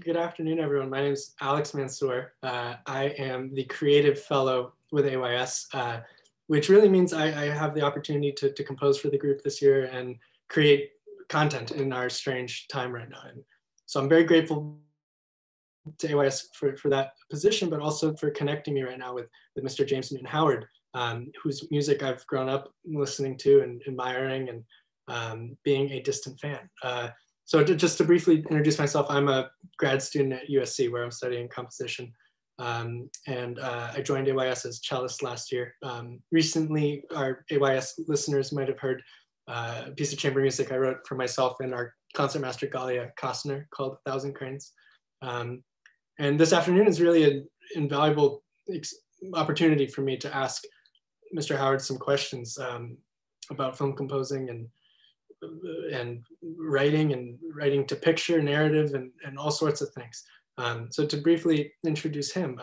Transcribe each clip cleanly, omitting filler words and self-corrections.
Good afternoon, everyone. My name is Alex Mansour. I am the Creative Fellow with AYS, which really means I have the opportunity to compose for the group this year and create content in our strange time right now. And so I'm very grateful to AYS for that position, but also for connecting me right now with Mr. James Newton Howard, whose music I've grown up listening to and admiring and being a distant fan. So just to briefly introduce myself, I'm a grad student at USC where I'm studying composition. I joined AYS as cellist last year. Recently, our AYS listeners might have heard a piece of chamber music I wrote for myself and our concertmaster Galia Kostner called 1,000 Cranes. And this afternoon is really an invaluable opportunity for me to ask Mr. Howard some questions about film composing and writing to picture, narrative, and all sorts of things. So to briefly introduce him,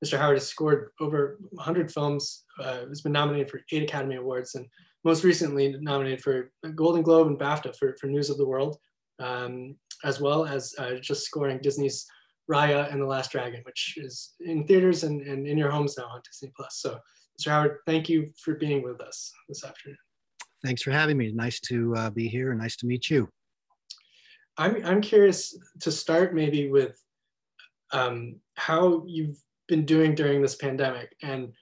Mr. Howard has scored over 100 films, has been nominated for 8 Academy Awards, and most recently nominated for a Golden Globe and BAFTA for News of the World, as well as just scoring Disney's Raya and the Last Dragon, which is in theaters and in your homes now on Disney+. So Mr. Howard, thank you for being with us this afternoon. Thanks for having me. Nice to be here and nice to meet you. I'm curious to start maybe with how you've been doing during this pandemic. And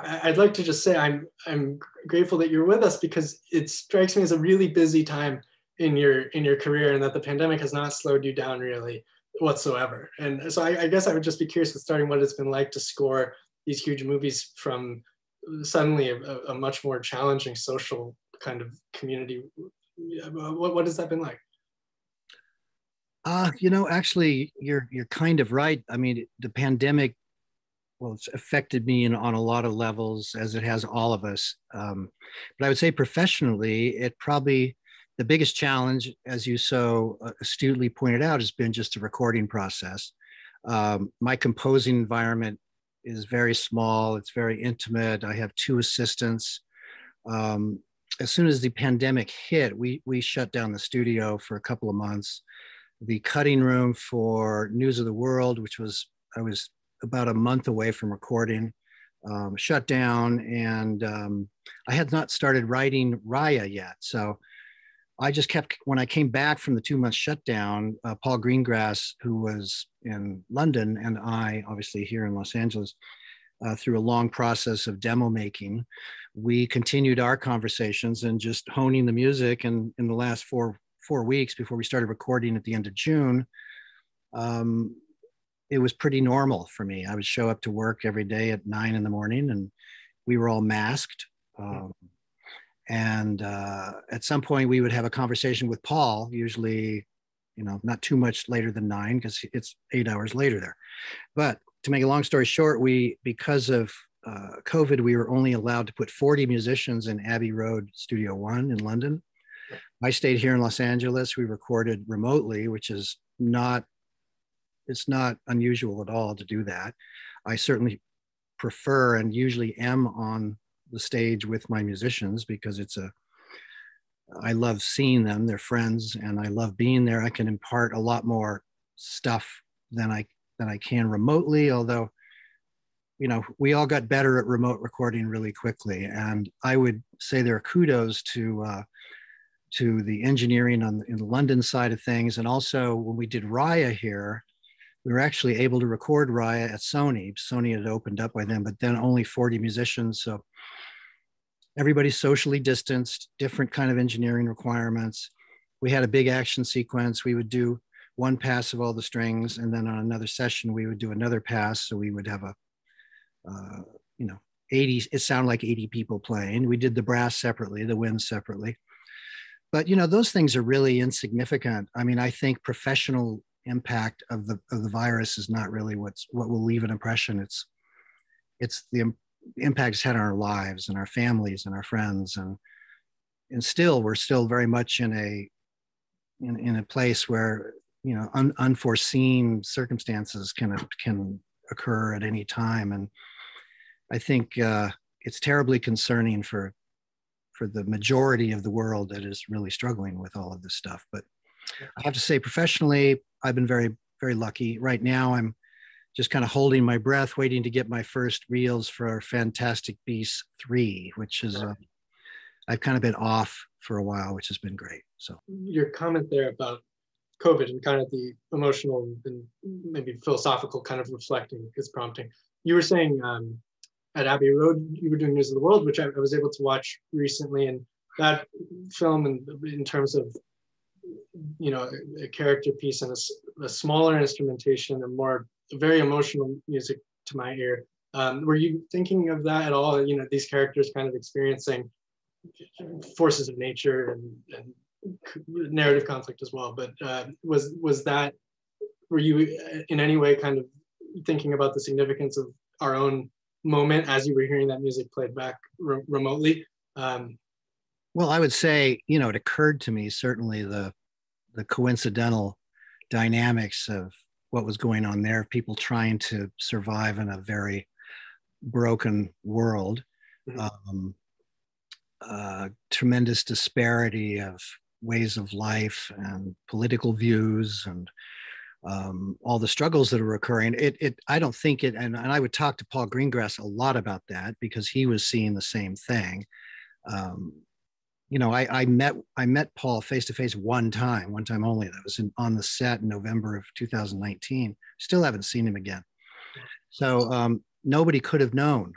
I'd like to just say I'm grateful that you're with us because it strikes me as a really busy time in your career and that the pandemic has not slowed you down really whatsoever. And so I guess I would just be curious with starting what it's been like to score these huge movies from suddenly a much more challenging social kind of community. What has that been like? Actually, you're kind of right. I mean, the pandemic, well, it's affected me on a lot of levels, as it has all of us. But I would say professionally, the biggest challenge, as you so astutely pointed out, has been just the recording process. My composing environment is very small. It's very intimate. I have 2 assistants. As soon as the pandemic hit, we shut down the studio for a couple of months. The cutting room for News of the World, I was about a month away from recording, shut down, and I had not started writing Raya yet. So I just when I came back from the 2-month shutdown, Paul Greengrass, who was in London, and I, obviously here in Los Angeles, through a long process of demo making, we continued our conversations and just honing the music. And in the last four weeks before we started recording at the end of June, it was pretty normal for me. I would show up to work every day at 9 in the morning, and we were all masked. And at some point we would have a conversation with Paul, usually, not too much later than 9 because it's 8 hours later there. But to make a long story short, because of COVID, we were only allowed to put 40 musicians in Abbey Road Studio 1 in London. I stayed here in Los Angeles. We recorded remotely, which is it's not unusual at all to do that. I certainly prefer and usually am on the stage with my musicians because I love seeing them, they're friends, and I love being there. I can impart a lot more stuff than I can remotely, although, we all got better at remote recording really quickly. And I would say there are kudos to the engineering in the London side of things. And also when we did Raya here, we were actually able to record Raya at Sony. Sony had opened up by then, but then only 40 musicians. So everybody's socially distanced, different kind of engineering requirements. We had a big action sequence. We would do 1 pass of all the strings, and then on another session, we would do another pass. So we would have 80, it sounded like 80 people playing. We did the brass separately, the winds separately. But, those things are really insignificant. I mean, I think professional impact of the virus is not really what will leave an impression. It's the impact it's had on our lives and our families and our friends. And we're still very much in a place where, unforeseen circumstances can occur at any time. And I think it's terribly concerning for the majority of the world that is really struggling with all of this stuff. But I have to say, professionally, I've been very very lucky. Right now, I'm just kind of holding my breath, waiting to get my first reels for Fantastic Beasts 3, which is, I've kind of been off for a while, which has been great. So your comment there about COVID and kind of the emotional and maybe philosophical kind of reflecting is prompting. You were saying at Abbey Road, you were doing News of the World, which I was able to watch recently. And that film, in terms of, you know, a character piece and a smaller instrumentation and more very emotional music to my ear. Were you thinking of that at all? You know, these characters kind of experiencing forces of nature and narrative conflict as well. But was that, were you in any way kind of thinking about the significance of our own moment as you were hearing that music played back remotely? Well, I would say, you know, it occurred to me certainly the coincidental dynamics of what was going on there, people trying to survive in a very broken world, tremendous disparity of ways of life and political views and all the struggles that are occurring. I don't think it, and I would talk to Paul Greengrass a lot about that because he was seeing the same thing. You know, I met Paul face to face one time only. That was on the set in November of 2019. Still haven't seen him again. So nobody could have known,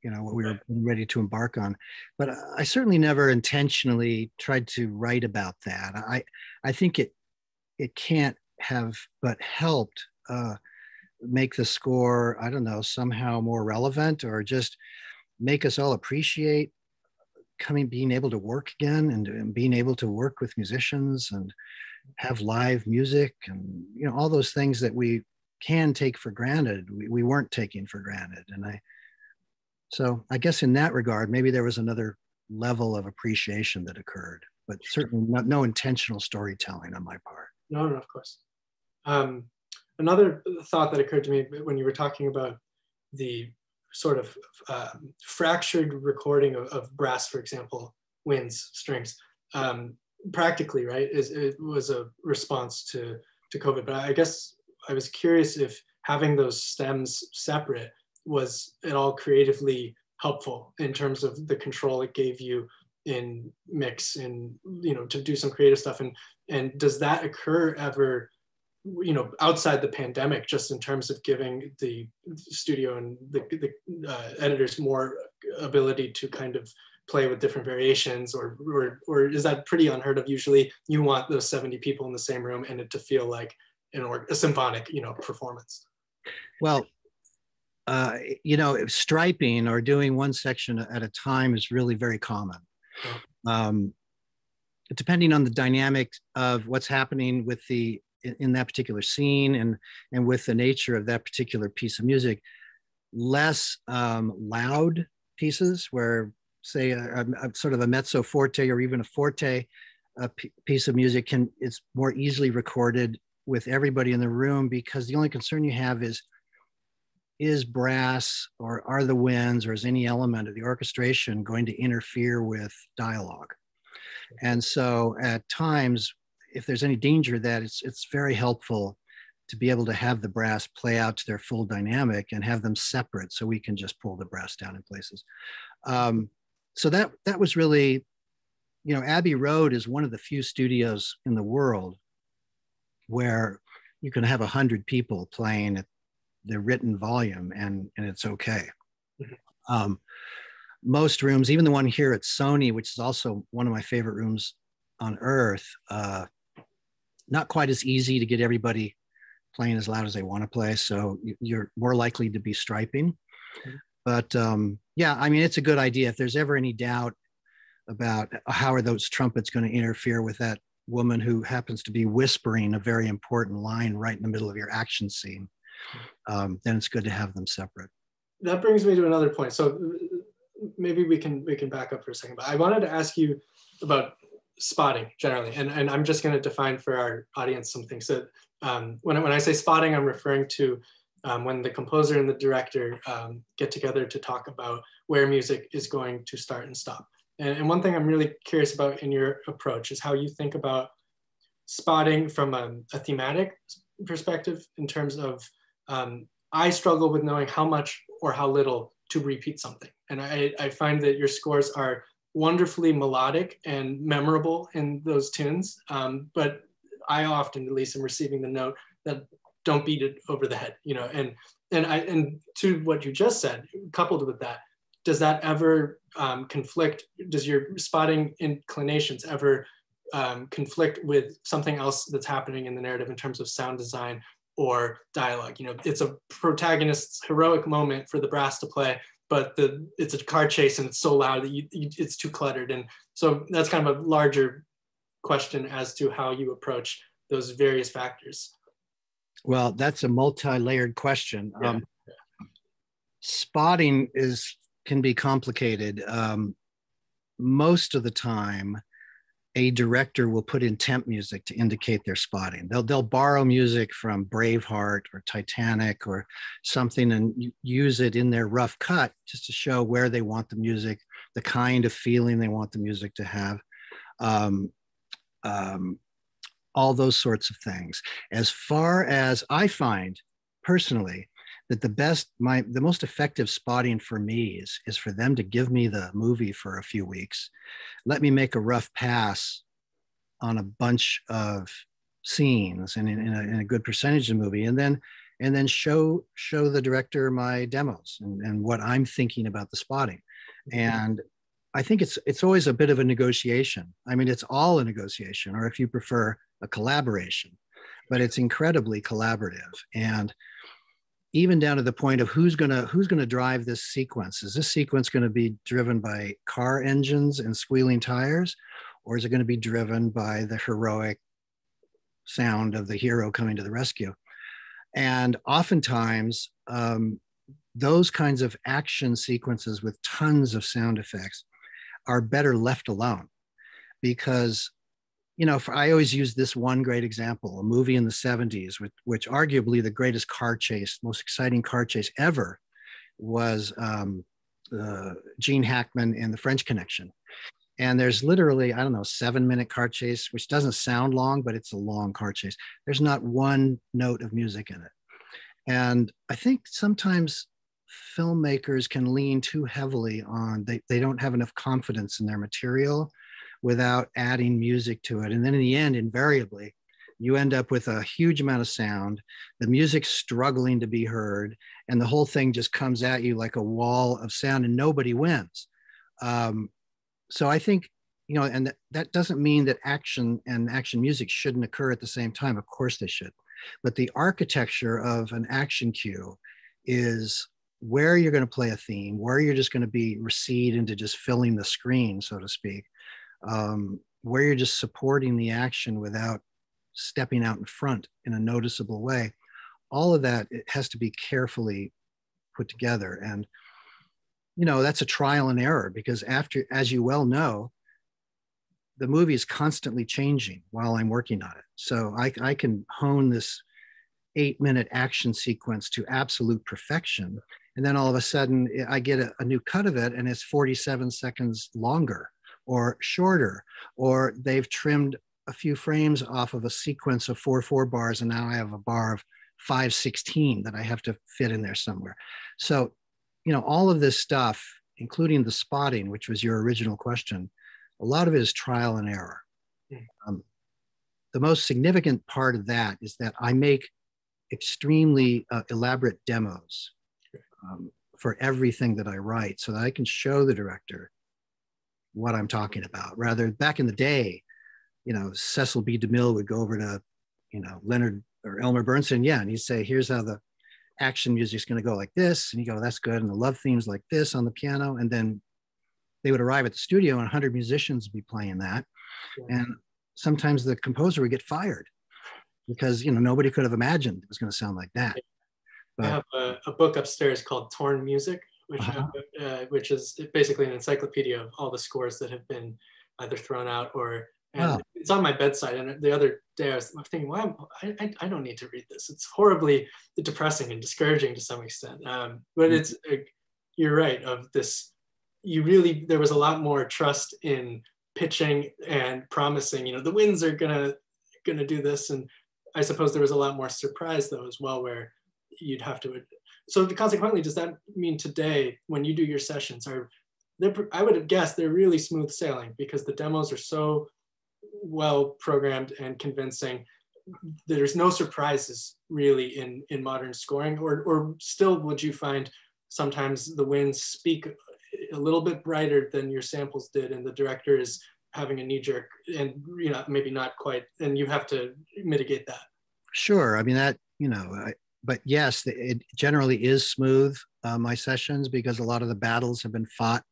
you know, what we were ready to embark on. But I certainly never intentionally tried to write about that. I think it can't have but helped make the score, I don't know, somehow more relevant, or just make us all appreciate being able to work again and being able to work with musicians and have live music and, you know, all those things that we can take for granted, we weren't taking for granted. And so I guess in that regard, maybe there was another level of appreciation that occurred, but certainly no intentional storytelling on my part. No, of course. Another thought that occurred to me when you were talking about the sort of fractured recording of brass, for example, winds, strings, practically, right, it was a response to COVID. But I guess I was curious if having those stems separate was at all creatively helpful in terms of the control it gave you in mix and, you know, to do some creative stuff. And does that occur ever, you know, outside the pandemic, just in terms of giving the studio and the editors more ability to kind of play with different variations, or is that pretty unheard of? Usually you want those 70 people in the same room and it to feel like a symphonic, you know, performance. Well, you know, striping or doing one section at a time is really very common. Depending on the dynamic of what's happening with in that particular scene and with the nature of that particular piece of music, less loud pieces where, say, a sort of a mezzo forte or even a forte piece of music it's more easily recorded with everybody in the room, because the only concern you have is brass, or are the winds, or is any element of the orchestration going to interfere with dialogue? And so at times, if there's any danger of that, it's very helpful to be able to have the brass play out to their full dynamic and have them separate, so we can just pull the brass down in places. So that was really, you know, Abbey Road is one of the few studios in the world where you can have 100 people playing at the written volume and it's okay. Most rooms, even the one here at Sony, which is also one of my favorite rooms on earth, not quite as easy to get everybody playing as loud as they want to play. So you're more likely to be striping. But yeah, I mean, it's a good idea. If there's ever any doubt about how are those trumpets going to interfere with that woman who happens to be whispering a very important line right in the middle of your action scene, then it's good to have them separate. That brings me to another point. So maybe we can back up for a second, but I wanted to ask you about spotting generally, and I'm just going to define for our audience something. So when I say spotting, I'm referring to when the composer and the director get together to talk about where music is going to start and stop. And one thing I'm really curious about in your approach is how you think about spotting from a thematic perspective in terms of I struggle with knowing how much or how little to repeat something. And I find that your scores are wonderfully melodic and memorable in those tunes. But I often, at least, am receiving the note that don't beat it over the head, and to what you just said, coupled with that, does that ever conflict? Does your spotting inclinations ever conflict with something else that's happening in the narrative in terms of sound design or dialogue? It's a protagonist's heroic moment for the brass to play, but it's a car chase and it's so loud that it's too cluttered. And so that's kind of a larger question as to how you approach those various factors. Well, that's a multi-layered question. Yeah. Spotting can be complicated. Most of the time, a director will put in temp music to indicate their spotting. They'll borrow music from Braveheart or Titanic or something and use it in their rough cut just to show where they want the music, the kind of feeling they want the music to have. All those sorts of things. As far as I find personally, that the most effective spotting for me is for them to give me the movie for a few weeks, let me make a rough pass on a bunch of scenes and in a good percentage of the movie, and then show the director my demos and what I'm thinking about the spotting. And I think it's always a bit of a negotiation. I mean, it's all a negotiation, or if you prefer, a collaboration, but it's incredibly collaborative. And even down to the point of who's gonna drive this sequence. Is this sequence going to be driven by car engines and squealing tires, or is it going to be driven by the heroic sound of the hero coming to the rescue? And oftentimes, those kinds of action sequences with tons of sound effects are better left alone, because I always use this one great example, a movie in the 70s, which arguably the greatest car chase, most exciting car chase ever was Gene Hackman and the French Connection. And there's literally, 7-minute car chase, which doesn't sound long, but it's a long car chase. There's not one note of music in it. And I think sometimes filmmakers can lean too heavily on, they don't have enough confidence in their material without adding music to it. And then in the end, invariably, you end up with a huge amount of sound, the music's struggling to be heard, and the whole thing just comes at you like a wall of sound and nobody wins. So I think, and that doesn't mean that action and action music shouldn't occur at the same time. Of course they should. But the architecture of an action cue is where you're going to play a theme, where you're just going to be recede into just filling the screen, so to speak. Where you're just supporting the action without stepping out in front in a noticeable way. All of that, it has to be carefully put together. And, that's a trial and error, because as you well know, the movie is constantly changing while I'm working on it. So I can hone this 8-minute action sequence to absolute perfection. And then all of a sudden I get a new cut of it and it's 47 seconds longer or shorter, or they've trimmed a few frames off of a sequence of 4/4 bars, and now I have a bar of 5/16 that I have to fit in there somewhere. So, all of this stuff, including the spotting, which was your original question, a lot of it is trial and error. The most significant part of that is that I make extremely elaborate demos for everything that I write, so that I can show the director what I'm talking about. Rather, back in the day, Cecil B. DeMille would go over to, Leonard or Elmer Bernstein, and he'd say, here's how the action music's going to go like this. And you go, that's good. And the love theme's like this on the piano. And then they would arrive at the studio and 100 musicians would be playing that. Yeah. And sometimes the composer would get fired because, nobody could have imagined it was going to sound like that. But, I have a book upstairs called Torn Music, which is basically an encyclopedia of all the scores that have been either thrown out or, and it's on my bedside. And the other day I was thinking, wow, I don't need to read this. It's horribly depressing and discouraging to some extent. But it's, you're right, of this, there was a lot more trust in pitching and promising, the winds are gonna do this. And I suppose there was a lot more surprise though as well, where you'd have to. So consequently, does that mean today when you do your sessions I would have guessed they're really smooth sailing because the demos are so well programmed and convincing. There's no surprises really in modern scoring, or still would you find sometimes the winds speak a little bit brighter than your samples did and the director is having a knee-jerk and maybe not quite, and you have to mitigate that? Sure. I mean, that, but yes, it generally is smooth, my sessions, because a lot of the battles have been fought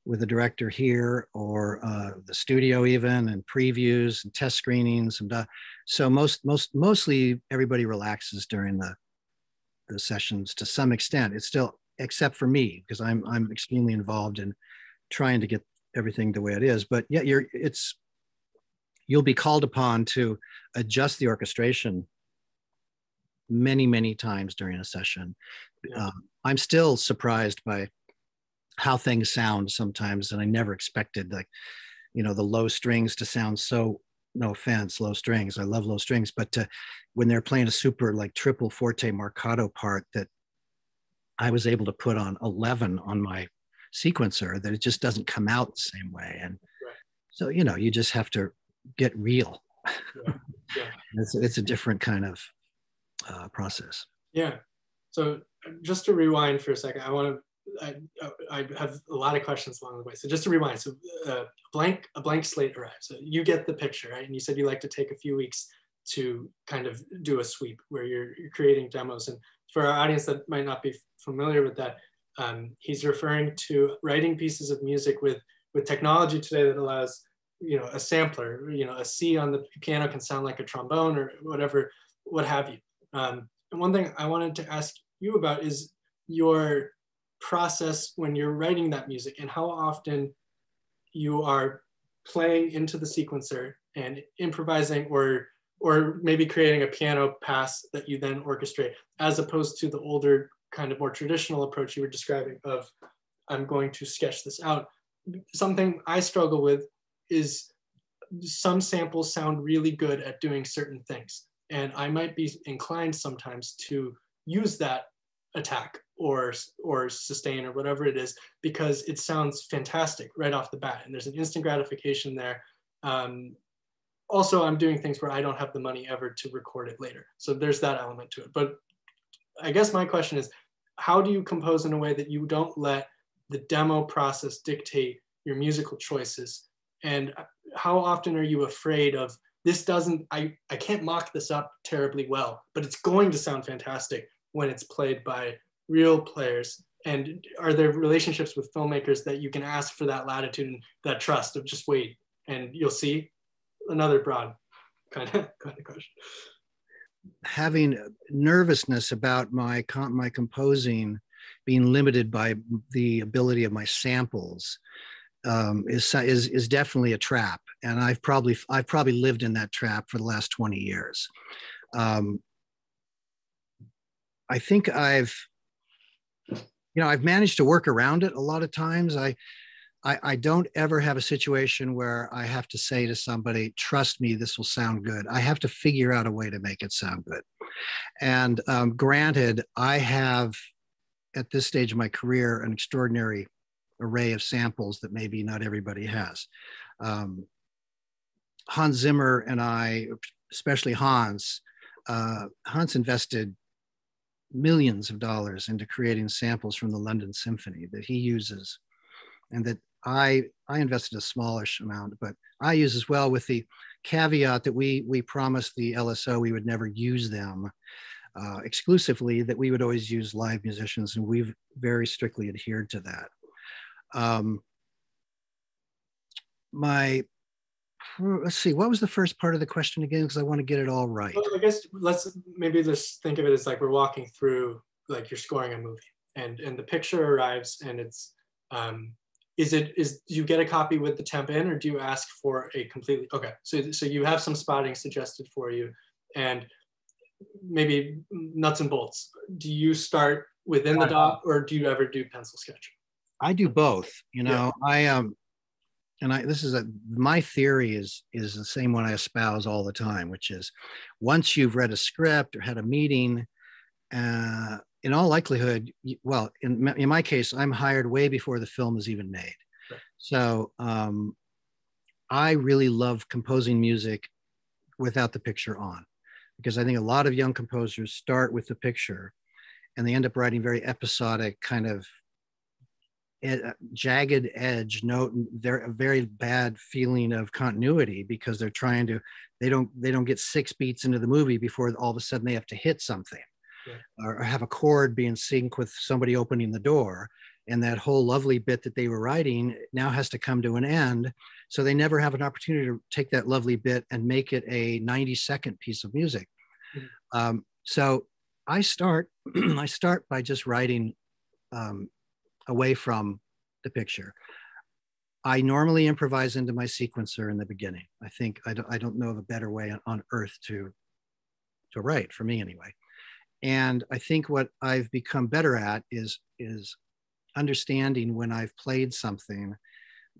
with the director here or the studio even, and previews and test screenings. And so mostly everybody relaxes during the sessions to some extent. It's still, except for me, because I'm extremely involved in trying to get everything the way it is. But yeah, you'll be called upon to adjust the orchestration many times during a session. Yeah. I'm still surprised by how things sound sometimes, and I never expected, like, the low strings to sound so, no offense, low strings, I love low strings, but when they're playing a super like triple forte marcato part that I was able to put on 11 on my sequencer, that it just doesn't come out the same way. And right. So, you just have to get real. Yeah. Yeah. It's a different kind of process. Yeah. So just to rewind for a second, I have a lot of questions along the way. So just to rewind, so a blank slate arrives. So you get the picture, right? And you said you like to take a few weeks to kind of do a sweep where you're creating demos. And for our audience that might not be familiar with that, he's referring to writing pieces of music with technology today that allows, a sampler, a C on the piano can sound like a trombone or whatever, what have you. And one thing I wanted to ask you about is your process when you're writing that music and how often you are playing into the sequencer and improvising or maybe creating a piano pass that you then orchestrate, as opposed to the older kind of more traditional approach you were describing of I'm going to sketch this out. Something I struggle with is some samples sound really good at doing certain things, and I might be inclined sometimes to use that attack or sustain or whatever it is because it sounds fantastic right off the bat and there's an instant gratification there. Also, I'm doing things where I don't have the money ever to record it later, so there's that element to it. But I guess my question is, how do you compose in a way that you don't let the demo process dictate your musical choices? And how often are you afraid of this doesn't, I can't mock this up terribly well, but it's going to sound fantastic when it's played by real players? And are there relationships with filmmakers that you can ask for that latitude and that trust of just wait and you'll see? Another broad kind of question. Having nervousness about my composing being limited by the ability of my samples is definitely a trap, and I've probably lived in that trap for the last 20 years. I think I've managed to work around it a lot of times. I don't ever have a situation where I have to say to somebody, trust me, this will sound good. I have to figure out a way to make it sound good. And granted, I have, at this stage of my career, an extraordinary array of samples that maybe not everybody has. Hans Zimmer and I, especially Hans invested millions of dollars into creating samples from the London Symphony that he uses, and that I invested a smallish amount, but I use as well, with the caveat that we promised the LSO we would never use them exclusively, that we would always use live musicians, and we've very strictly adhered to that. Let's see, what was the first part of the question again? Because I want to get it all right. Well, I guess let's think of it as like we're walking through, like you're scoring a movie, and the picture arrives, and it's do you get a copy with the temp in, or do you ask for a completely, okay, so you have some spotting suggested for you, and maybe nuts and bolts. Do you start within the dot, or do you ever do pencil sketch? I do both. Yeah. and my theory is the same one I espouse all the time, which is once you've read a script or had a meeting, in all likelihood, well, in my case, I'm hired way before the film is even made. Right. So I really love composing music without the picture on, because I think a lot of young composers start with the picture and they end up writing very episodic kind of jagged edge note. They're a very bad feeling of continuity because they're trying to, they don't get 6 beats into the movie before all of a sudden they have to hit something. Yeah. Or have a chord be in sync with somebody opening the door. And that whole lovely bit that they were writing now has to come to an end. So they never have an opportunity to take that lovely bit and make it a 90-second piece of music. Mm-hmm. So I start by just writing away from the picture. I normally improvise into my sequencer in the beginning. I think I don't know of a better way on earth to write, for me anyway. And I think what I've become better at is understanding when I've played something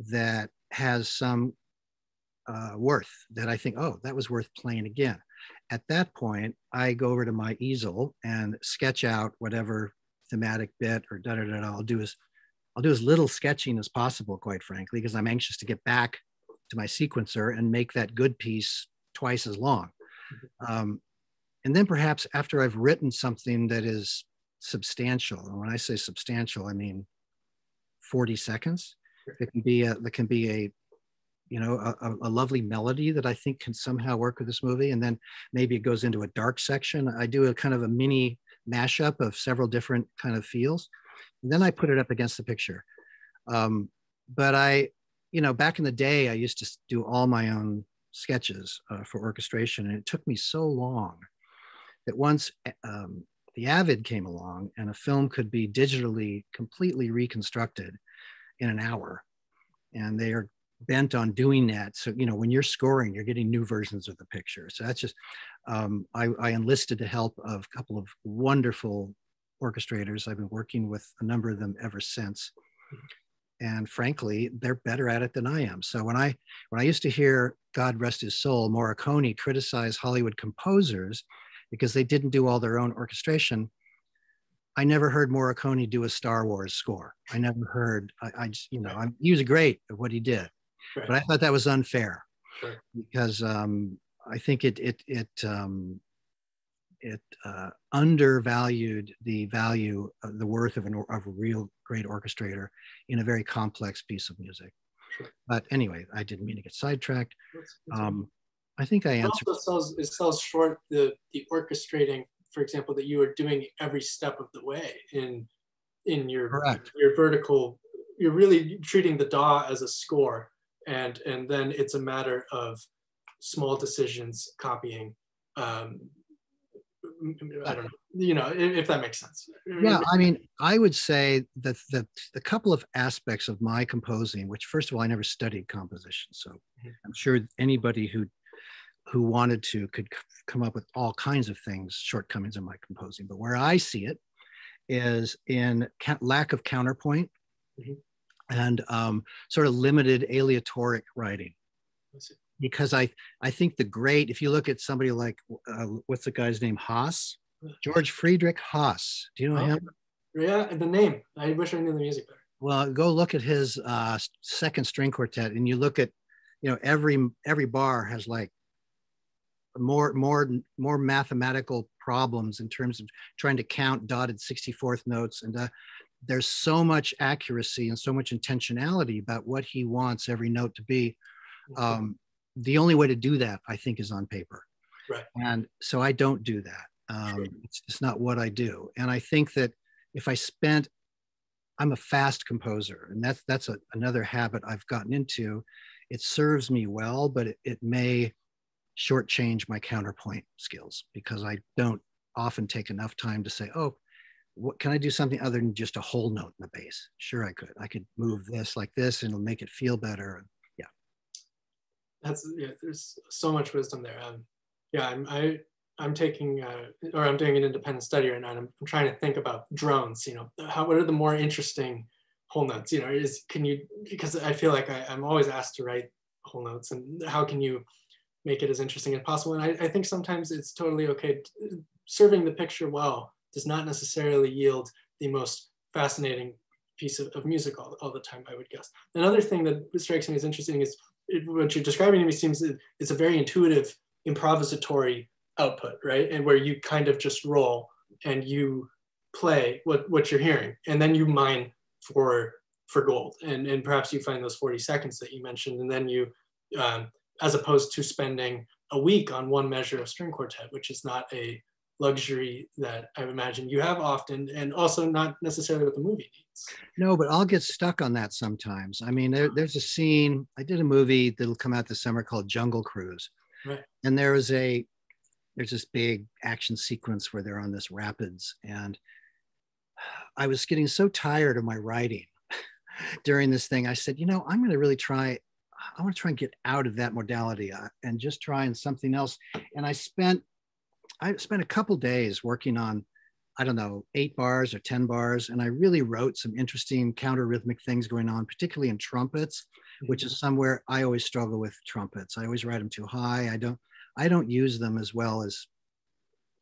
that has some worth, that I think, oh, that was worth playing again. At that point, I go over to my easel and sketch out whatever thematic bit or da-da-da-da. I'll do as little sketching as possible, quite frankly, because I'm anxious to get back to my sequencer and make that good piece twice as long. And then perhaps after I've written something that is substantial, and when I say substantial, I mean 40 seconds. It can be a lovely melody that I think can somehow work with this movie. And then maybe it goes into a dark section. I do a kind of a mini mashup of several different kind of feels. And then I put it up against the picture. But back in the day, I used to do all my own sketches for orchestration. And it took me so long that once the Avid came along and a film could be digitally completely reconstructed in an hour, and they are bent on doing that. So, when you're scoring, you're getting new versions of the picture. So that's just, I enlisted the help of a couple of wonderful orchestrators. I've been working with a number of them ever since. And frankly, they're better at it than I am. So when I used to hear, God rest his soul, Morricone criticize Hollywood composers because they didn't do all their own orchestration, I never heard Morricone do a Star Wars score. I never heard, he was great at what he did, right. But I thought that was unfair, right. Because I think it undervalued the value of the worth of a real great orchestrator in a very complex piece of music. Sure. But anyway, I didn't mean to get sidetracked. I think I answered. It sells short the orchestrating, for example, that you are doing every step of the way in your vertical. You're really treating the DAW as a score, and then it's a matter of small decisions, copying. I don't know, if that makes sense. Yeah, I mean, I would say that the couple of aspects of my composing, which first of all, I never studied composition, so I'm sure anybody who wanted to could come up with all kinds of things, shortcomings in my composing. But where I see it is in lack of counterpoint and sort of limited aleatoric writing. Because I think if you look at somebody like, what's the guy's name, Haas? George Friedrich Haas. Do you know him? Yeah, the name. I wish I knew the music better. Well, go look at his second string quartet, and you look at, every bar has like more mathematical problems in terms of trying to count dotted 64th notes. And there's so much accuracy and so much intentionality about what he wants every note to be. The only way to do that, I think, is on paper. Right. And so I don't do that. It's just not what I do. And I think that if I'm a fast composer, and that's another habit I've gotten into. It serves me well, but it may shortchange my counterpoint skills because I don't often take enough time to say, oh, what can I do something other than just a whole note in the bass? Sure, I could move this like this and it'll make it feel better. There's so much wisdom there. I'm taking I'm doing an independent study right now, and I'm trying to think about drones. What are the more interesting whole notes? You know, can you, because I feel like I'm always asked to write whole notes, and how can you make it as interesting as possible? And I think sometimes it's totally okay. Serving the picture well does not necessarily yield the most fascinating piece of music all the time, I would guess. Another thing that strikes me as interesting is what you're describing to me seems it's a very intuitive, improvisatory output, right? And where you kind of just roll and you play what you're hearing, and then you mine for gold, and perhaps you find those 40 seconds that you mentioned, and then you, as opposed to spending a week on one measure of string quartet, which is not a luxury that I imagine you have often, and also not necessarily what the movie needs. No, but I'll get stuck on that sometimes. I mean, there's a scene, I did a movie that'll come out this summer called Jungle Cruise. Right. And there's this big action sequence where they're on this rapids. And I was getting so tired of my writing during this thing. I said, you know, I'm going to really try. I want to try and get out of that modality and just try and something else. And I spent a couple days working on, I don't know, 8 bars or 10 bars. And I really wrote some interesting counter rhythmic things going on, particularly in trumpets, which is somewhere I always struggle with trumpets. I always write them too high. I don't use them as well as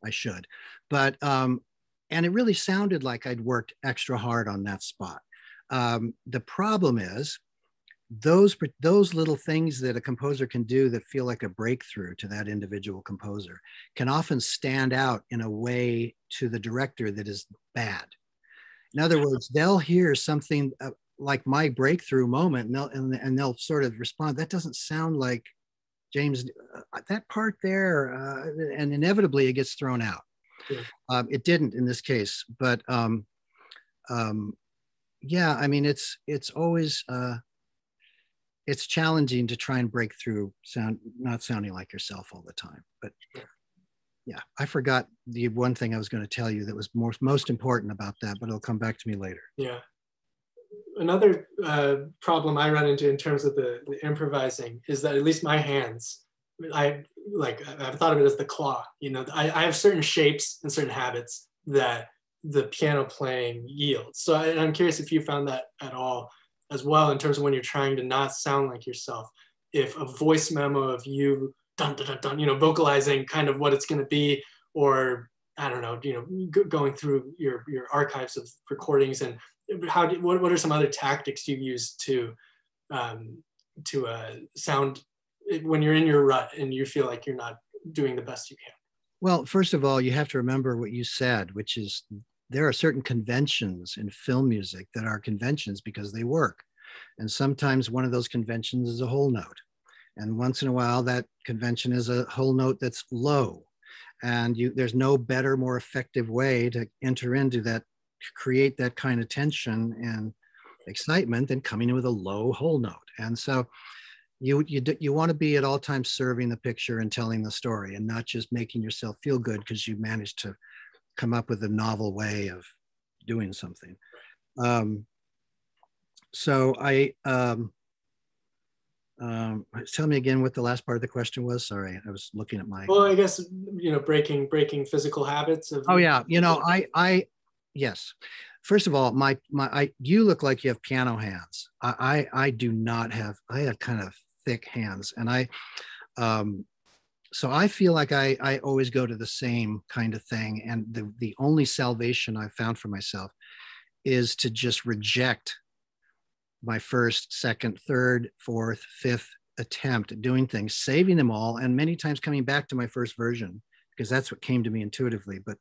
I should. But, and it really sounded like I'd worked extra hard on that spot. The problem is those little things that a composer can do that feel like a breakthrough to that individual composer can often stand out in a way to the director that is bad. In other words, they'll hear something like my breakthrough moment, and they'll sort of respond, that doesn't sound like James, that part there, and inevitably it gets thrown out. Yeah. It didn't in this case, but yeah, I mean, it's always, it's challenging to try and break through not sounding like yourself all the time. But yeah, I forgot the one thing I was going to tell you that was most important about that, but it'll come back to me later. Yeah. Another problem I run into in terms of the improvising is that at least my hands, I've thought of it as the claw. You know, I have certain shapes and certain habits that the piano playing yields. So I'm curious if you found that at all as well, in terms of when you're trying to not sound like yourself, if a voice memo of you dun, dun, dun, dun, you know, vocalizing kind of what it's going to be, or I don't know, you know, going through your archives of recordings, and what are some other tactics you use to sound when you're in your rut and you feel like you're not doing the best you can? Well, first of all, you have to remember what you said, which is there are certain conventions in film music that are conventions because they work. And sometimes one of those conventions is a whole note. And once in a while, that convention is a whole note that's low. And there's no better, more effective way to enter into that, to create that kind of tension and excitement than coming in with a low whole note. And so you want to be at all times serving the picture and telling the story, and not just making yourself feel good because you managed to come up with a novel way of doing something. So tell me again what the last part of the question was. Sorry, I was looking at my. Well, I guess, you know, breaking physical habits of. Oh yeah, you know, yes. First of all, you look like you have piano hands. I do not have. I have kind of thick hands, and so I feel like I always go to the same kind of thing. And the only salvation I've found for myself is to just reject my first, second, third, fourth, fifth attempt at doing things, saving them all, and many times coming back to my first version, because that's what came to me intuitively. But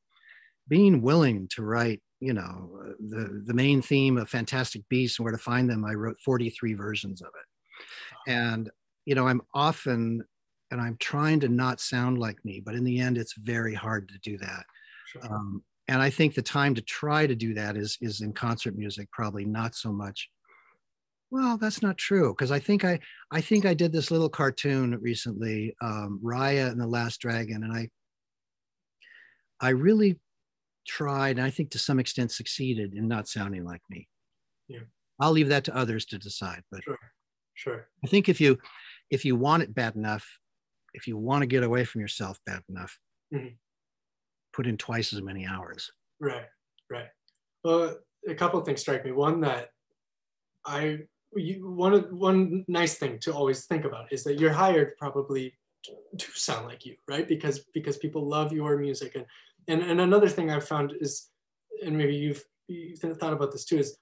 being willing to write, you know, the main theme of Fantastic Beasts and Where to Find Them, I wrote 43 versions of it. And, you know, and I'm trying to not sound like me, but in the end, it's very hard to do that. Sure. And I think the time to try to do that is in concert music, probably not so much. Well, that's not true, because I think I did this little cartoon recently, Raya and the Last Dragon, and I really tried, and I think to some extent succeeded in not sounding like me. Yeah. I'll leave that to others to decide, but sure. I think if you want it bad enough, if you want to get away from yourself bad enough, put in twice as many hours. Right. Well, a couple of things strike me. One, that one nice thing to always think about is that you're hired probably to sound like you, right? Because people love your music, and another thing I've found is, and maybe you've thought about this too, is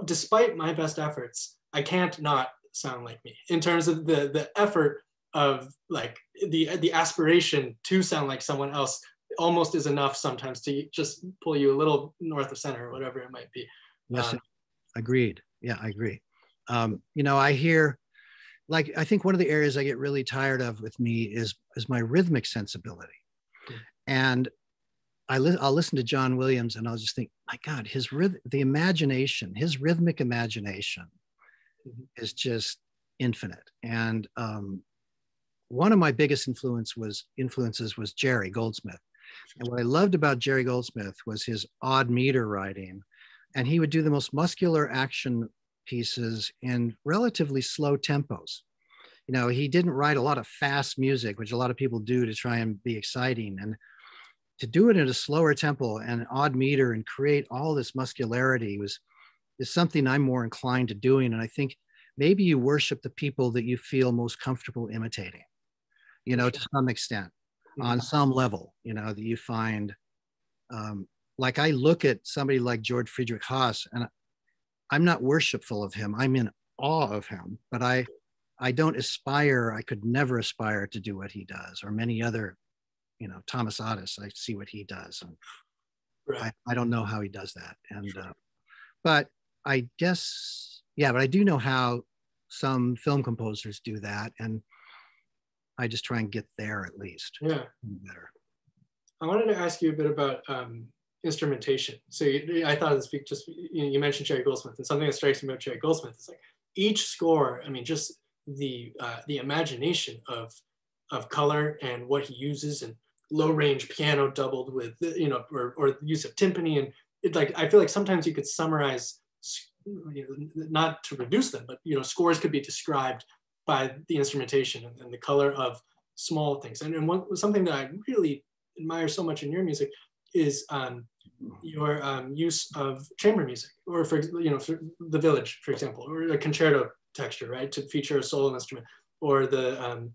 despite my best efforts, I can't not sound like me in terms of the effort of like the aspiration to sound like someone else almost is enough sometimes to just pull you a little north of center or whatever it might be. Yes, agreed. Yeah, I agree. You know, I hear, like, I think one of the areas I get really tired of with me is my rhythmic sensibility. And I'll listen to John Williams and I'll just think, my God, his rhythmic imagination is just infinite. And one of my biggest influences was Jerry Goldsmith. And what I loved about Jerry Goldsmith was his odd meter writing. And he would do the most muscular action pieces in relatively slow tempos. You know, he didn't write a lot of fast music, which a lot of people do to try and be exciting. And to do it at a slower tempo and odd meter and create all this muscularity is something I'm more inclined to doing. And I think maybe you worship the people that you feel most comfortable imitating, you know, to some extent, on some level, you know, that you find, like I look at somebody like George Friedrich Haas, and I'm not worshipful of him. I'm in awe of him, but I don't aspire, I could never aspire to do what he does, or many other, you know, Thomas Otis, I see what he does. And Right. I don't know how he does that. And, but I guess, yeah, but I do know how some film composers do that. And I just try and get there at least. Yeah. Better. I wanted to ask you a bit about instrumentation. So I thought this just, you mentioned Jerry Goldsmith, and something that strikes me about Jerry Goldsmith is like each score, I mean, just the imagination of color and what he uses, and low range piano doubled with, you know, or the use of timpani. And it, like, I feel like sometimes you could summarize, you know, not to reduce them, but, you know, scores could be described by the instrumentation and the color of small things. And something that I really admire so much in your music is your use of chamber music, or for, you know, for The Village, for example, or a concerto texture, right, to feature a solo instrument, or the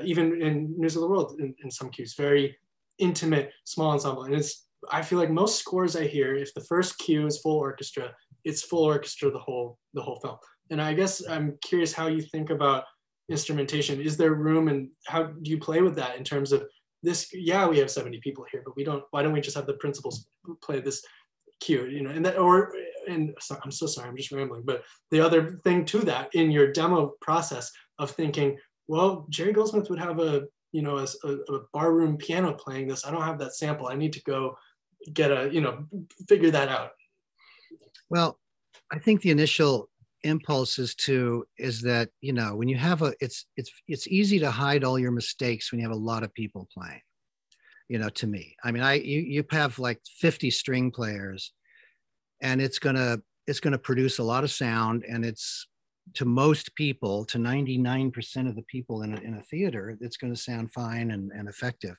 even in News of the World, in some cues, very intimate, small ensemble. And I feel like most scores I hear, if the first cue is full orchestra, it's full orchestra the whole film. And I guess I'm curious how you think about instrumentation. Is there room, and how do you play with that in terms of this? Yeah, we have 70 people here, but why don't we just have the principals play this cue, you know? And so, I'm so sorry, I'm just rambling. But the other thing to that, in your demo process of thinking, well, Jerry Goldsmith would have a barroom piano playing this. I don't have that sample. I need to go get figure that out. Well, I think the initial impulse is that, you know, when you have it's easy to hide all your mistakes when you have a lot of people playing, you know, to me. I mean, you have like 50 string players, and it's gonna produce a lot of sound, and it's, to most people, to 99% of the people in a theater, it's going to sound fine and effective.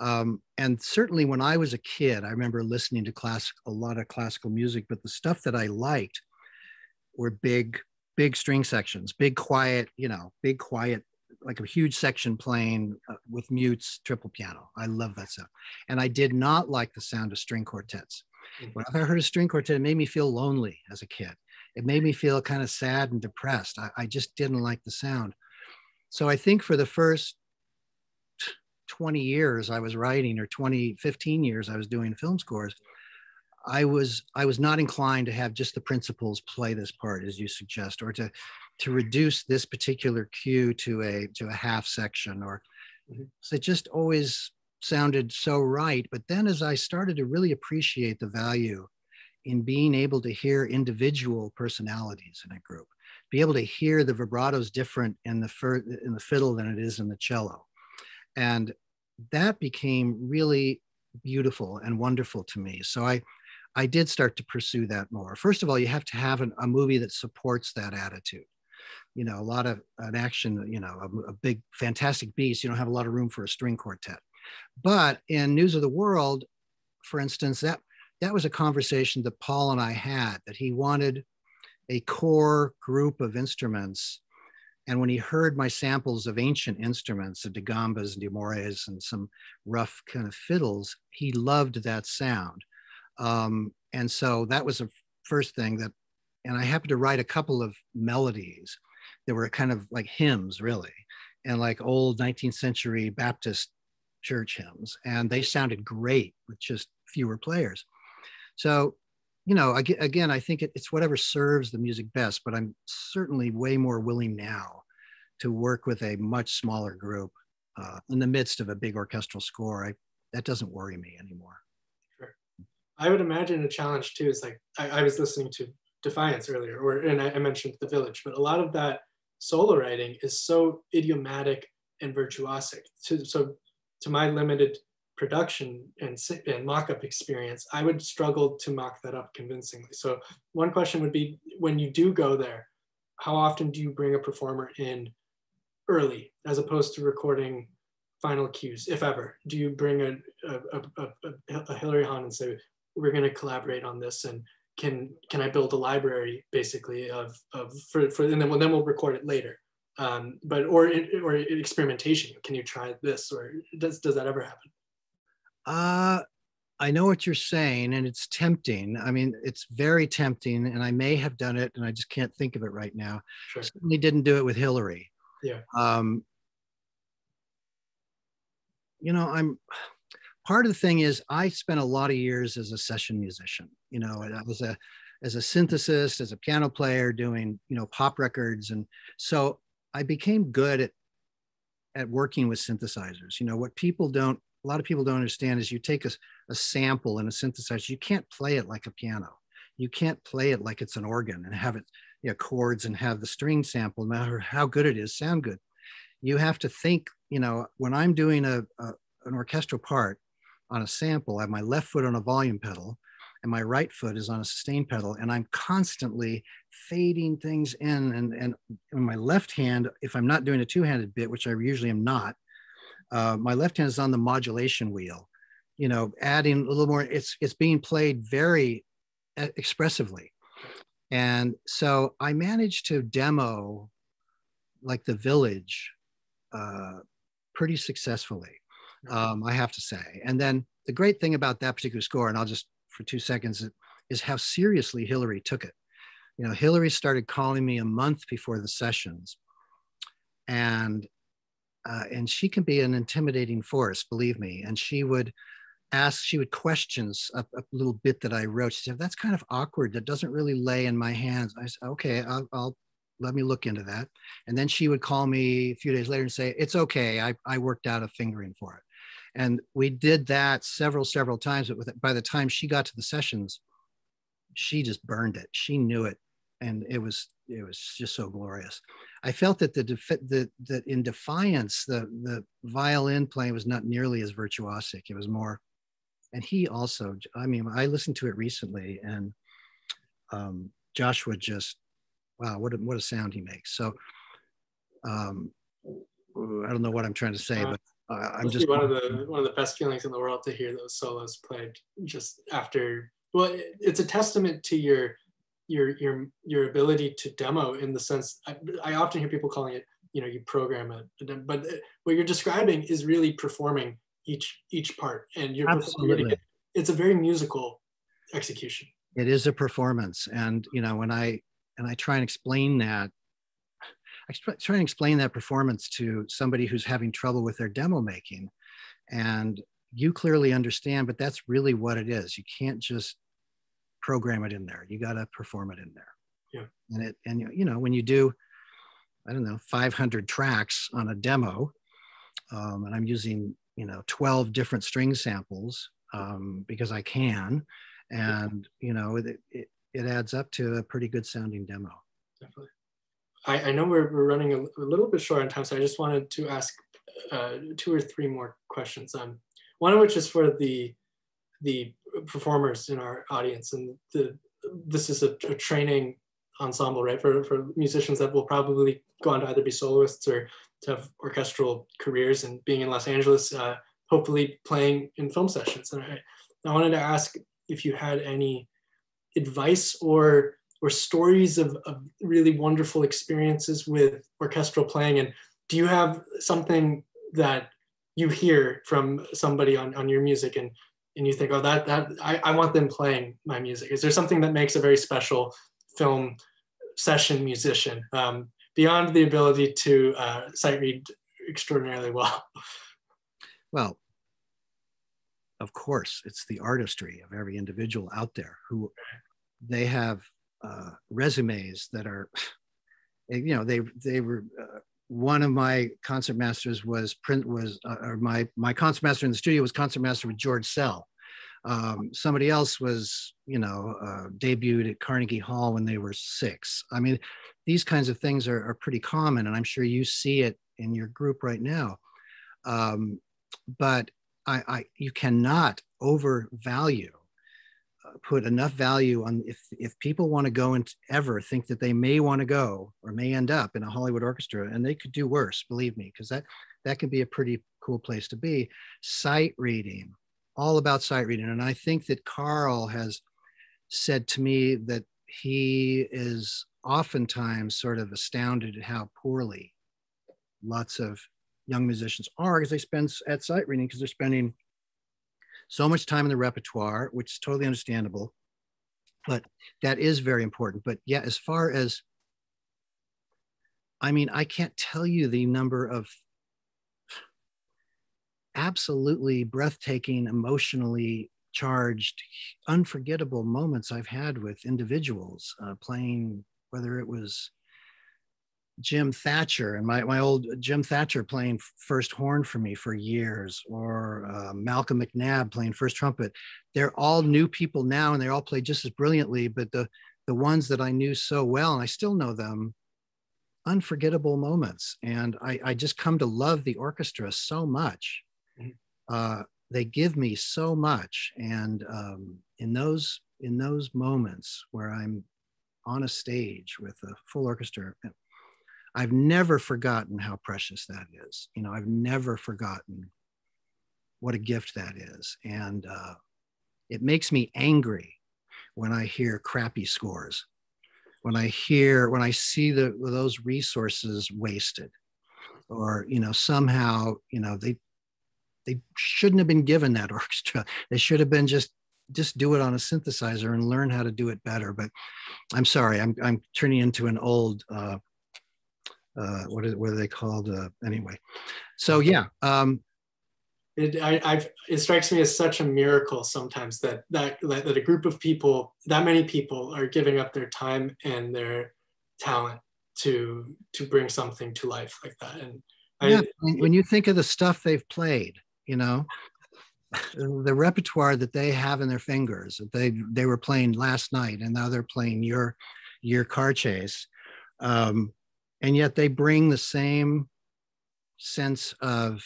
And certainly when I was a kid, I remember listening to a lot of classical music, but the stuff that I liked were big string sections, big quiet, like a huge section playing with mutes, triple piano. I love that stuff. And I did not like the sound of string quartets. When I heard a string quartet, it made me feel lonely as a kid. It made me feel kind of sad and depressed. I just didn't like the sound. So I think for the first 20 years I was writing, or 15 years I was doing film scores, I was not inclined to have just the principals play this part, as you suggest, or to reduce this particular cue to a half section, or so it just always sounded so right. But then as I started to really appreciate the value in being able to hear individual personalities in a group, be able to hear the vibrato's different in the fiddle than it is in the cello. And that became really beautiful and wonderful to me. So I did start to pursue that more. First of all, you have to have a movie that supports that attitude. You know, a lot of an action, you know, a big, fantastic beast, you don't have a lot of room for a string quartet. But in News of the World, for instance, that was a conversation that Paul and I had, that he wanted a core group of instruments. And when he heard my samples of ancient instruments, the digambas and dimores and some rough kind of fiddles, he loved that sound. And so that was the first thing that, and I happened to write a couple of melodies that were kind of like hymns, really, and like old 19th century Baptist church hymns. And they sounded great with just fewer players. So, you know, again, I think it's whatever serves the music best, but I'm certainly way more willing now to work with a much smaller group in the midst of a big orchestral score. That doesn't worry me anymore. Sure. I would imagine a challenge too is like, I was listening to Defiance earlier, and I mentioned The Village, but a lot of that solo writing is so idiomatic and virtuosic. So to my limited production and mock-up experience, I would struggle to mock that up convincingly. So one question would be, when you do go there, how often do you bring a performer in early as opposed to recording final cues, if ever? Do you bring a Hilary Hahn and say, we're going to collaborate on this, and can I build a library basically for and then we'll record it later, but or experimentation? Can you try this, or does that ever happen? I know what you're saying, and it's tempting. I mean, it's very tempting, and I may have done it, and I just can't think of it right now. Sure. Certainly didn't do it with Hillary. Yeah. You know, part of the thing is I spent a lot of years as a session musician. You know, I was as a synthesist, as a piano player, doing, you know, pop records, and so I became good at working with synthesizers. You know, what a lot of people don't understand is you take a sample and a synthesizer, you can't play it like a piano. You can't play it like it's an organ and have it, you know, chords and have the string sample, no matter how good it is, sound good. You have to think, you know, when I'm doing an orchestral part on a sample, I have my left foot on a volume pedal and my right foot is on a sustain pedal, and I'm constantly fading things in. And my left hand, if I'm not doing a two-handed bit, which I usually am not, my left hand is on the modulation wheel, you know, adding a little more. It's being played very expressively. And so I managed to demo like The Village pretty successfully, I have to say. And then the great thing about that particular score, and I'll just for 2 seconds, is how seriously Hillary took it. You know, Hillary started calling me a month before the sessions, and she can be an intimidating force, believe me. And she would question a little bit that I wrote. She said, that's kind of awkward. That doesn't really lay in my hands. I said, okay, I'll let me look into that. And then she would call me a few days later and say, it's okay, I worked out a fingering for it. And we did that several times, but by the time she got to the sessions, she just burned it. She knew it. And it was just so glorious. I felt that that in Defiance, the violin playing was not nearly as virtuosic. It was more, and he also, I mean, I listened to it recently, and Joshua just, wow, what a sound he makes. So I don't know what I'm trying to say, but I'm just one of the best feelings in the world to hear those solos played just after. Well, it's a testament to your ability to demo, in the sense I often hear people calling it, you know, you program it, but what you're describing is really performing each part, and you're performing it. It's a very musical execution. It is a performance, and you know, when I try and explain that, performance to somebody who's having trouble with their demo making, and you clearly understand, but that's really what it is. You can't just program it in there. You got to perform it in there. Yeah. And you know, when you do, I don't know, 500 tracks on a demo, and I'm using, you know, 12 different string samples because I can, and you know, it adds up to a pretty good sounding demo. Definitely. I know we're running a little bit short on time, so I just wanted to ask 2 or 3 more questions. One of which is for the performers in our audience, and this is a training ensemble, right, for musicians that will probably go on to either be soloists or to have orchestral careers, and being in Los Angeles, hopefully playing in film sessions. And I wanted to ask if you had any advice or or stories of really wonderful experiences with orchestral playing? And do you have something that you hear from somebody on your music and you think, oh, I want them playing my music? Is there something that makes a very special film session musician, beyond the ability to sight read extraordinarily well? Well, of course, it's the artistry of every individual out there who they have resumes that are, you know, they were. One of my concert masters was my concert master in the studio was concert master with George Sell. Somebody else was, you know, debuted at Carnegie Hall when they were 6. I mean, these kinds of things are pretty common, and I'm sure you see it in your group right now. But you cannot overvalue, put enough value on, if people want to go and ever think that they may want to go or may end up in a Hollywood orchestra, and they could do worse, believe me, because that can be a pretty cool place to be. Sight reading, all about sight reading. And I think that Carl has said to me that he is oftentimes sort of astounded at how poorly lots of young musicians are, because they spend at sight reading, because they're spending so much time in the repertoire, which is totally understandable, but that is very important. But yeah, as far as, I mean, I can't tell you the number of absolutely breathtaking, emotionally charged, unforgettable moments I've had with individuals playing, whether it was Jim Thatcher and my old Jim Thatcher playing first horn for me for years, or Malcolm McNabb playing first trumpet. They're all new people now, and they all play just as brilliantly, but the ones that I knew so well, and I still know them, unforgettable moments. And I just come to love the orchestra so much. They give me so much. And in those moments where I'm on a stage with a full orchestra, I've never forgotten how precious that is. You know, I've never forgotten what a gift that is. And it makes me angry when I hear crappy scores, when I see those resources wasted, or, you know, somehow, you know, they shouldn't have been given that orchestra. They should have been just do it on a synthesizer and learn how to do it better. But I'm sorry, I'm turning into an old, what are they called? Anyway, so yeah. It strikes me as such a miracle sometimes that a group of people, that many people, are giving up their time and their talent to bring something to life like that. And yeah, when you think of the stuff they've played, you know, the repertoire that they have in their fingers, they were playing last night, and now they're playing your car chase. And yet they bring the same sense of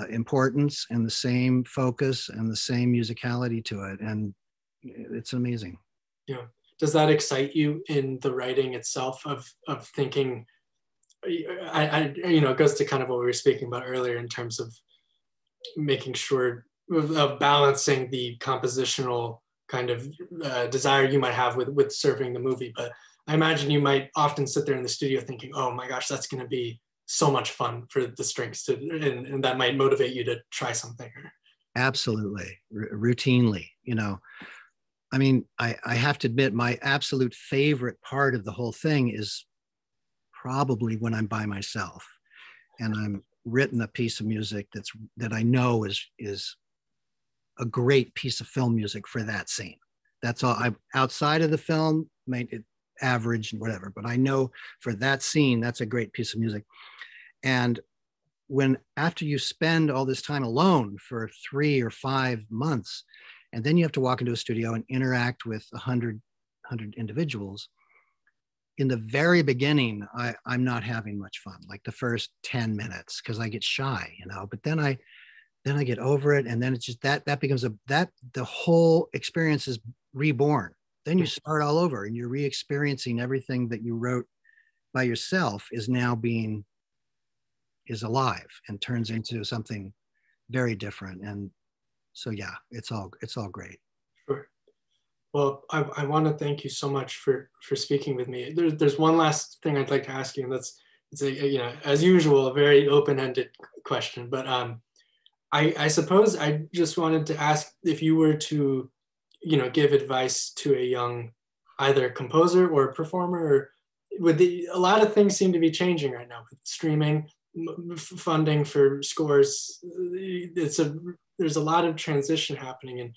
importance and the same focus and the same musicality to it. And it's amazing. Yeah. Does that excite you in the writing itself of thinking, you know, it goes to kind of what we were speaking about earlier in terms of making sure of balancing the compositional kind of desire you might have with serving the movie. But I imagine you might often sit there in the studio thinking, oh my gosh, that's going to be so much fun for the strings to, and that might motivate you to try something. Absolutely. Routinely, you know, I mean, I have to admit, my absolute favorite part of the whole thing is probably when I'm by myself and I'm written a piece of music that I know is a great piece of film music for that scene. That's all. I'm outside of the film, made it average and whatever, but I know for that scene, that's a great piece of music. And after you spend all this time alone for 3 or 5 months, and then you have to walk into a studio and interact with 100 individuals, in the very beginning, I'm not having much fun, like the first 10 minutes, because I get shy, you know, but then I get over it. And then it's just that becomes the whole experience is reborn. Then you start all over and you're re-experiencing everything that you wrote by yourself is alive and turns into something very different. And so, yeah, it's all great. Sure. Well, I want to thank you so much for speaking with me. There's one last thing I'd like to ask you, and it's as usual, a very open-ended question. But I suppose I just wanted to ask if you were to, give advice to a young either composer or performer, or a lot of things seem to be changing right now with streaming, funding for scores. There's a lot of transition happening, and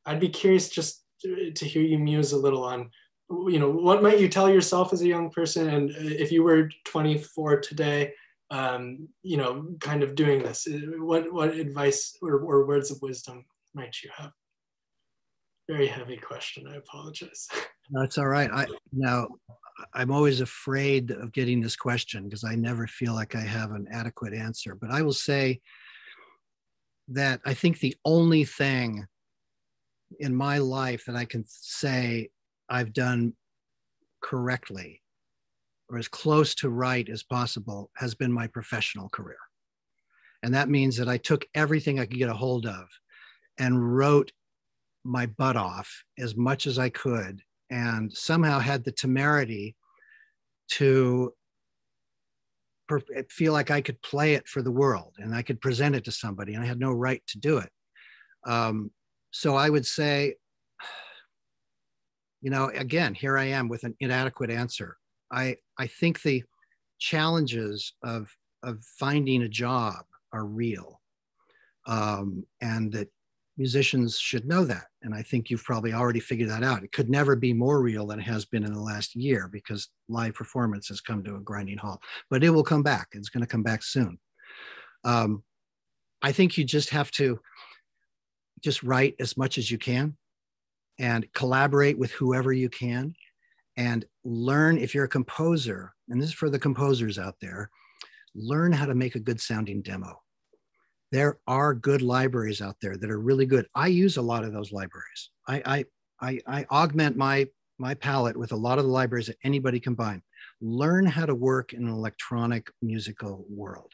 I'd be curious just to hear you muse a little on, what might you tell yourself as a young person, and if you were 24 today, kind of doing this, what advice or words of wisdom might you have? Very heavy question. I apologize. No, it's all right. I'm always afraid of getting this question because I never feel like I have an adequate answer. But I will say that I think the only thing in my life that I can say I've done correctly or as close to right as possible has been my professional career. And that means that I took everything I could get a hold of and wrote my butt off as much as I could, and somehow had the temerity to feel like I could play it for the world and I could present it to somebody, and I had no right to do it. So I would say, again, here I am with an inadequate answer. I think the challenges of finding a job are real, and that musicians should know that. And I think you've probably already figured that out. It could never be more real than it has been in the last year because live performance has come to a grinding halt, but it will come back. It's going to come back soon. I think you just have to just write as much as you can and collaborate with whoever you can, and learn, if you're a composer, and this is for the composers out there, learn how to make a good sounding demo. There are good libraries out there that are really good. I use a lot of those libraries. I augment my palette with a lot of the libraries that anybody can find. Learn how to work in an electronic musical world,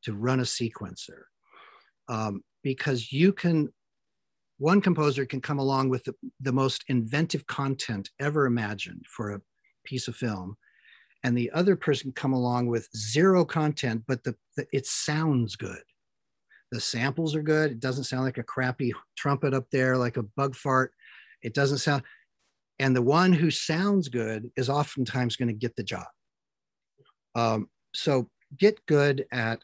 to run a sequencer, because one composer can come along with the most inventive content ever imagined for a piece of film, and the other person come along with zero content, but it sounds good. The samples are good. It doesn't sound like a crappy trumpet up there, like a bug fart. It doesn't sound, and the one who sounds good is oftentimes going to get the job. So get good at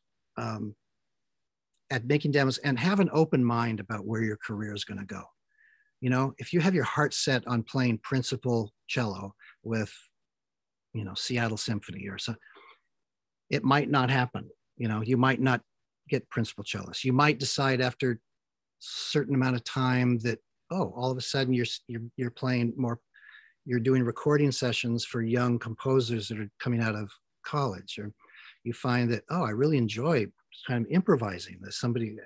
making demos, and have an open mind about where your career is going to go. If you have your heart set on playing principal cello with, Seattle Symphony or so, it might not happen. You might not get principal cellist. You might decide after a certain amount of time that, all of a sudden you're playing more, you're doing recording sessions for young composers that are coming out of college, or you find that, I really enjoy kind of improvising. There's somebody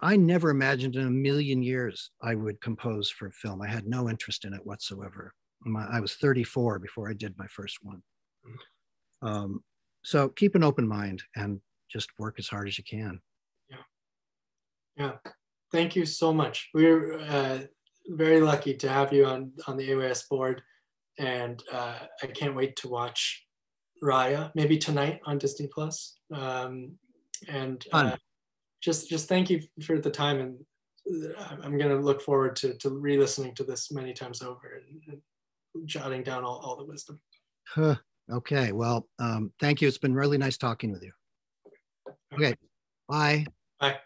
I never imagined in a million years I would compose for film. I had no interest in it whatsoever. I was 34 before I did my first one. So keep an open mind and just work as hard as you can. Yeah. Thank you so much. We're very lucky to have you on the AYS board, and I can't wait to watch Raya maybe tonight on Disney Plus. Just thank you for the time, and I'm going to look forward to re-listening to this many times over and jotting down all the wisdom. Okay. Well, thank you. It's been really nice talking with you. Okay. Bye. Bye.